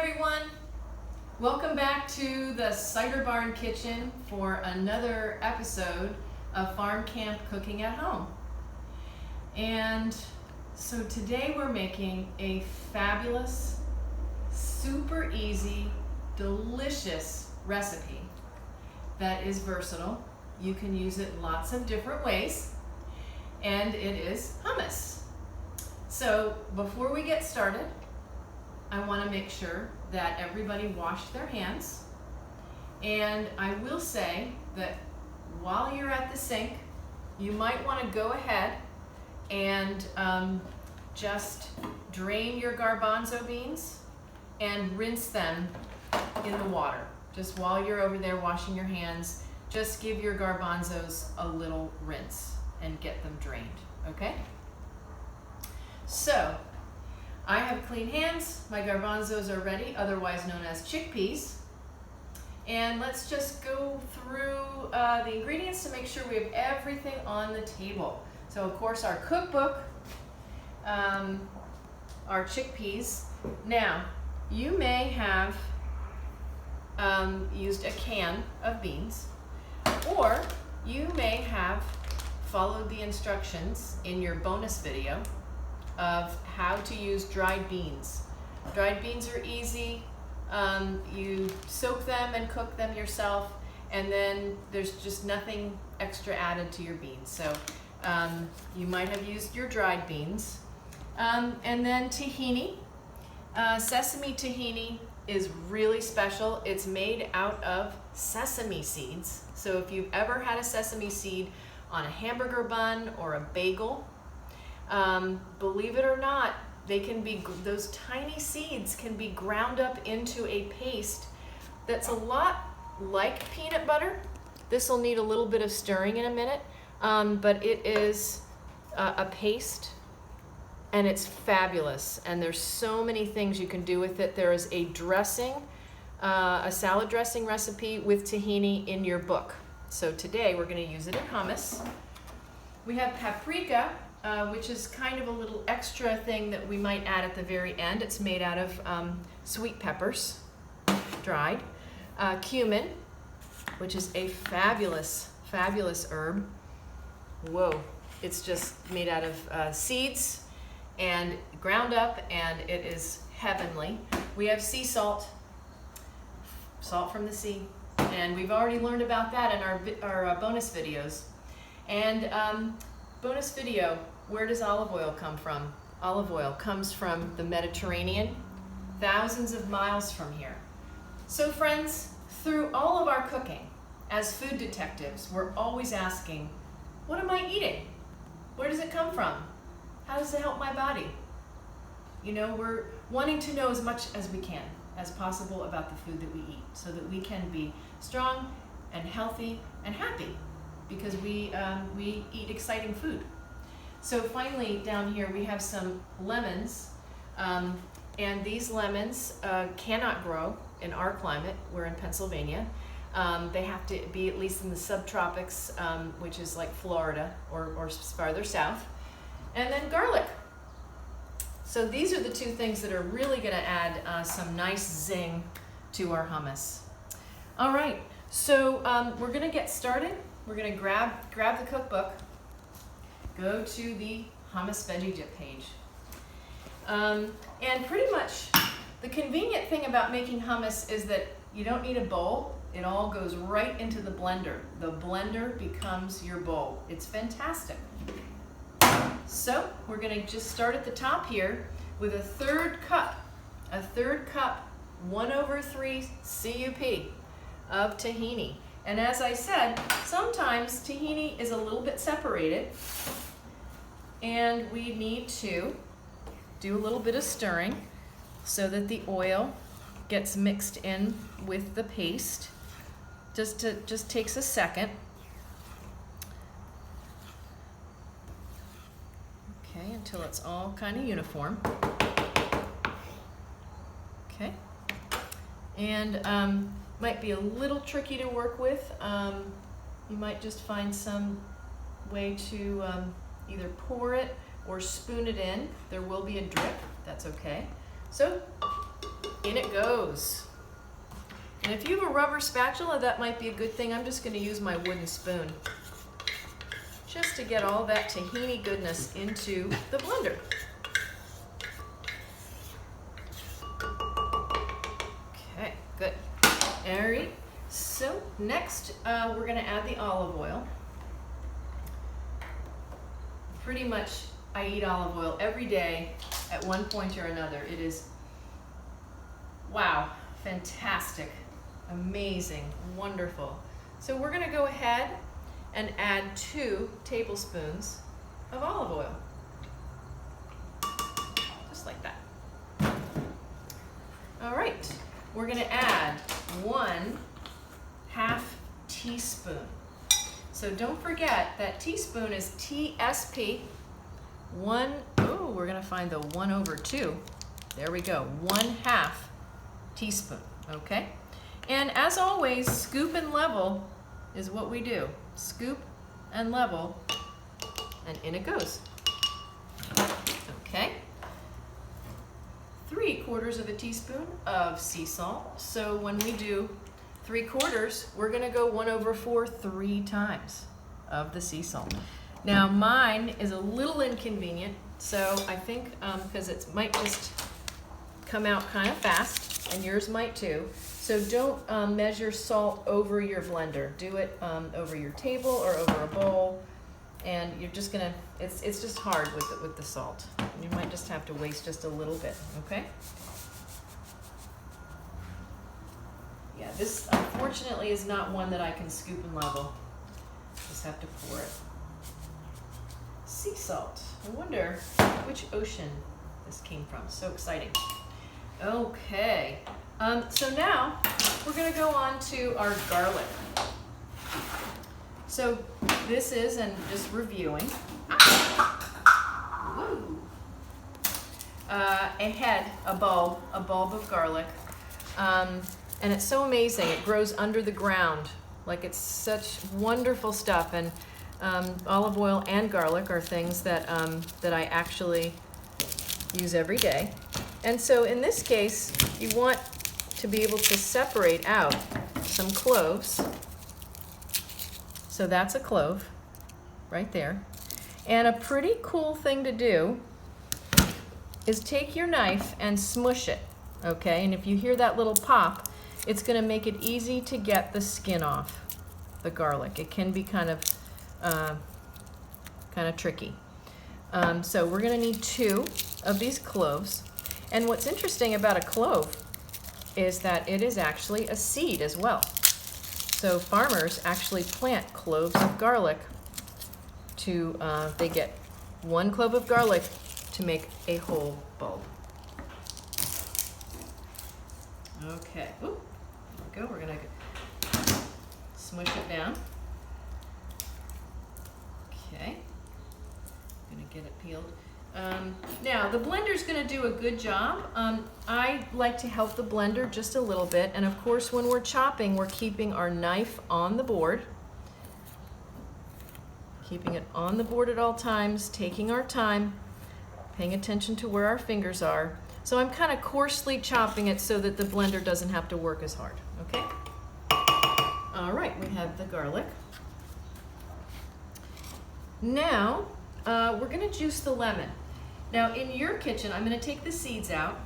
everyone. Welcome back to the Cider Barn Kitchen for another episode of Farm Camp Cooking at Home. And so today we're making a fabulous, super easy, delicious recipe that is versatile. You can use it lots of different ways, and it is hummus. So before we get started, I want to make sure that everybody washed their hands. And I will say that while you're at the sink, you might want to go ahead and just drain your garbanzo beans and rinse them in the water. Just while you're over there washing your hands, just give your garbanzos a little rinse and get them drained, okay? So, I have clean hands, my garbanzos are ready, otherwise known as chickpeas. And let's just go through the ingredients to make sure we have everything on the table. So of course our cookbook, our chickpeas. Now, you may have used a can of beans, or you may have followed the instructions in your bonus video of how to use dried beans. Dried beans are easy. You soak them and cook them yourself, and then there's just nothing extra added to your beans. So you might have used your dried beans. And then tahini. Sesame tahini is really special. It's made out of sesame seeds. So if you've ever had a sesame seed on a hamburger bun or a bagel, believe it or not, they can be, those tiny seeds can be ground up into a paste that's a lot like peanut butter. This will need a little bit of stirring in a minute, but it is a paste, and it's fabulous. And there's so many things you can do with it. There is a dressing, a salad dressing recipe with tahini in your book. So today we're going to use it in hummus. We have paprika, which is kind of a little extra thing that we might add at the very end. It's made out of sweet peppers, dried. Cumin, which is a fabulous, fabulous herb. Whoa, it's just made out of seeds and ground up, and it is heavenly. We have sea salt, salt from the sea, and we've already learned about that in our bonus videos. And bonus video, where does olive oil come from? Olive oil comes from the Mediterranean, thousands of miles from here. So friends, through all of our cooking, as food detectives, we're always asking, what am I eating? Where does it come from? How does it help my body? You know, we're wanting to know as much as we can, as possible, about the food that we eat, so that we can be strong and healthy and happy, because we eat exciting food. So finally, down here we have some lemons, and these lemons cannot grow in our climate. We're in Pennsylvania. They have to be at least in the subtropics, which is like Florida or farther south. And then garlic. So these are the two things that are really going to add some nice zing to our hummus. All right, so we're going to get started. We're going to grab the cookbook, go to the hummus veggie dip page. And pretty much the convenient thing about making hummus is that you don't need a bowl. It all goes right into the blender. The blender becomes your bowl. It's fantastic. So we're going to just start at the top here with a third cup, 1/3 CUP of tahini. And as I said, sometimes tahini is a little bit separated, and we need to do a little bit of stirring so that the oil gets mixed in with the paste. Just takes a second. Okay, until it's all kind of uniform. Okay, and might be a little tricky to work with. You might just find some way to either pour it or spoon it in. There will be a drip, that's okay. So in it goes. And if you have a rubber spatula, that might be a good thing. I'm just going to use my wooden spoon just to get all that tahini goodness into the blender. Okay, good. All right, so next we're going to add the olive oil. Pretty much I eat olive oil every day at one point or another. It is, wow, fantastic, amazing, wonderful. So we're going to go ahead and add 2 tablespoons of olive oil. Just like that. All right, we're going to add 1/2 teaspoon. So don't forget that teaspoon is TSP. We're going to find the 1/2. There we go, 1/2 teaspoon, okay? And as always, scoop and level is what we do. Scoop and level, and in it goes. Okay. 3/4 teaspoon of sea salt. So when we do 3/4, we're going to go 1/4 3 times of the sea salt. Now mine is a little inconvenient, so I think because it might just come out kind of fast, and yours might too. So don't measure salt over your blender. Do it over your table or over a bowl, and you're just gonna. It's just hard with the salt. You might just have to waste just a little bit. Okay. Yeah, this unfortunately is not one that I can scoop and level. Just have to pour it. Sea salt. I wonder which ocean this came from. So exciting. Okay. So now we're going to go on to our garlic. So this is, and just reviewing, a bulb of garlic. And it's so amazing. It grows under the ground. Like, it's such wonderful stuff. And olive oil and garlic are things that I actually use every day. And so in this case, you want to be able to separate out some cloves. So that's a clove right there. And a pretty cool thing to do is take your knife and smush it, okay? And if you hear that little pop, it's going to make it easy to get the skin off the garlic. It can be kind of tricky. So we're going to need 2 of these cloves. And what's interesting about a clove is that it is actually a seed as well. So farmers actually plant cloves of garlic to, they get 1 clove of garlic to make a whole bulb. Okay, ooh, there we go. We're gonna smush it down. Okay, gonna get it peeled. Now the blender's gonna do a good job. I like to help the blender just a little bit, and of course when we're chopping, we're keeping our knife on the board. Keeping it on the board at all times, taking our time, paying attention to where our fingers are. So I'm kind of coarsely chopping it so that the blender doesn't have to work as hard, okay? All right, we have the garlic. Now, we're gonna juice the lemon. Now in your kitchen, I'm gonna take the seeds out.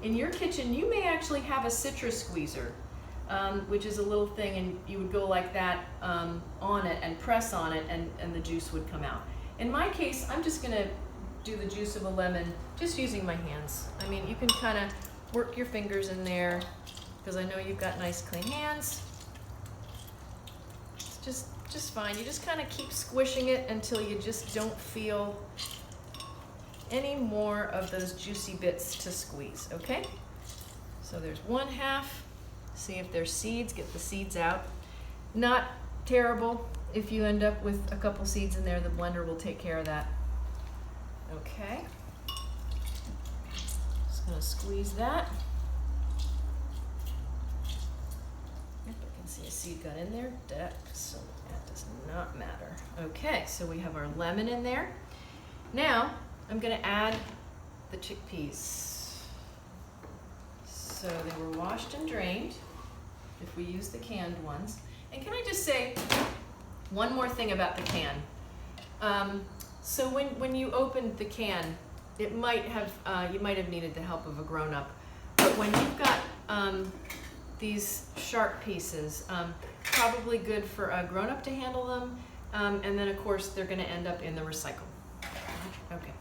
In your kitchen, you may actually have a citrus squeezer, which is a little thing, and you would go like that on it and press on it, and the juice would come out. In my case, I'm just gonna do the juice of a lemon just using my hands. I mean, you can kind of work your fingers in there because I know you've got nice clean hands. It's just fine. You just kind of keep squishing it until you just don't feel any more of those juicy bits to squeeze, okay? So there's 1/2. See if there's seeds, get the seeds out. Not terrible. If you end up with a couple seeds in there, the blender will take care of that. Okay. Just gonna squeeze that. Yep, I can see a seed got in there. So that does not matter. Okay, so we have our lemon in there. Now, I'm gonna add the chickpeas. So they were washed and drained, if we use the canned ones. And can I just say one more thing about the can? So when you opened the can, it might have you might have needed the help of a grown-up. But when you've got these sharp pieces, probably good for a grown-up to handle them. And then of course they're going to end up in the recycle. Okay.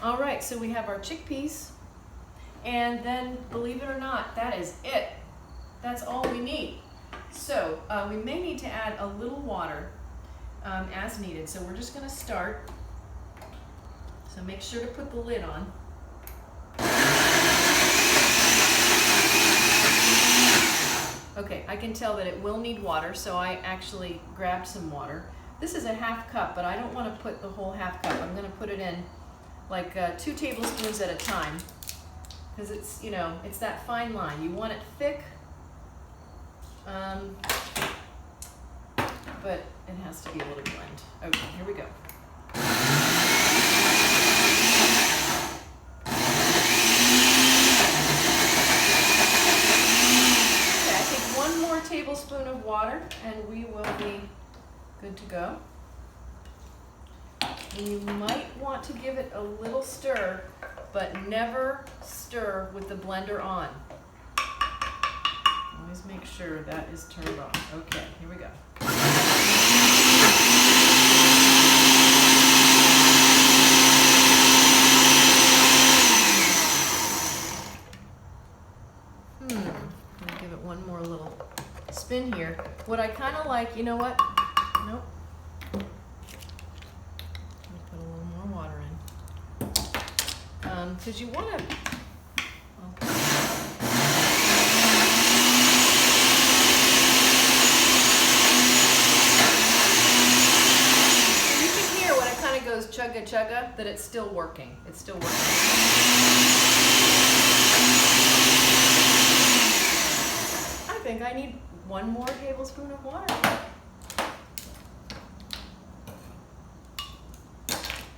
All right, so we have our chickpeas. And then, believe it or not, that is it. That's all we need. So we may need to add a little water as needed. So we're just going to start. So make sure to put the lid on. Okay, I can tell that it will need water, so I actually grabbed some water. This is a half cup, but I don't want to put the whole half cup. I'm going to put it in like 2 tablespoons at a time, because it's, you know, it's that fine line. You want it thick, but it has to be able to blend. Okay, here we go. Tablespoon of water and we will be good to go. And you might want to give it a little stir, but never stir with the blender on. Always make sure that is turned on. Okay, here we go. Give it one more little spin here. What I kind of like, you know what? Nope. Let me put a little more water in. Because you want to. Okay. So you can hear when it kind of goes chugga chugga that it's still working. It's still working. I think I need 1 more tablespoon of water.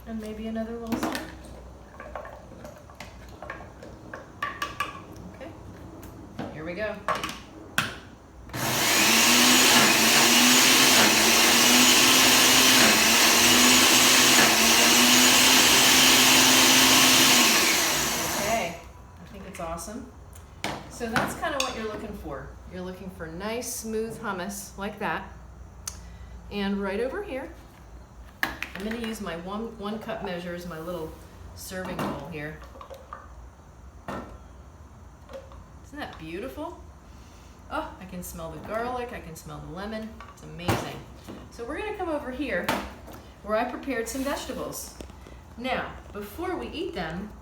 And maybe another little stir. Okay, here we go. Okay, I think it's awesome. So that's kind of what you're looking for. You're looking for nice, smooth hummus like that. And right over here, I'm going to use my one cup measure as my little serving bowl here. Isn't that beautiful? Oh, I can smell the garlic, I can smell the lemon. It's amazing. So we're going to come over here where I prepared some vegetables. Now, before we eat them,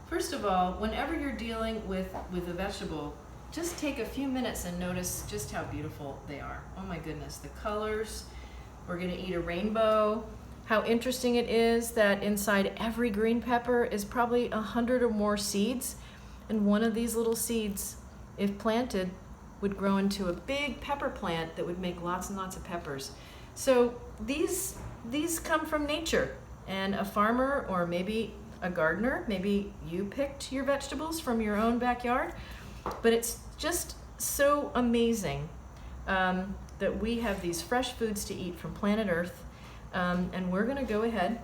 first of all, whenever you're dealing with a vegetable, just take a few minutes and notice just how beautiful they are. Oh my goodness, the colors. We're gonna eat a rainbow. How interesting it is that inside every green pepper is probably 100 or more seeds. And one of these little seeds, if planted, would grow into a big pepper plant that would make lots and lots of peppers. So these come from nature, and a farmer or maybe a gardener, maybe you picked your vegetables from your own backyard. But it's just so amazing that we have these fresh foods to eat from planet Earth. And we're going to go ahead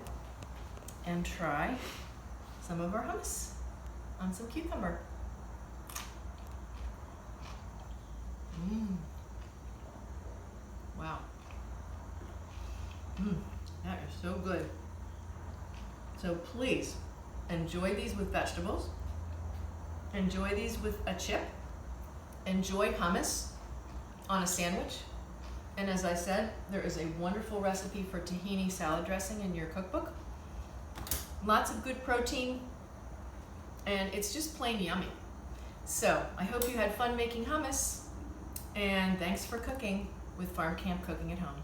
and try some of our hummus on some cucumber. Wow. That is so good. So please enjoy these with vegetables. Enjoy these with a chip. Enjoy hummus on a sandwich. And as I said, there is a wonderful recipe for tahini salad dressing in your cookbook. Lots of good protein, and it's just plain yummy. So I hope you had fun making hummus, and thanks for cooking with Farm Camp Cooking at Home.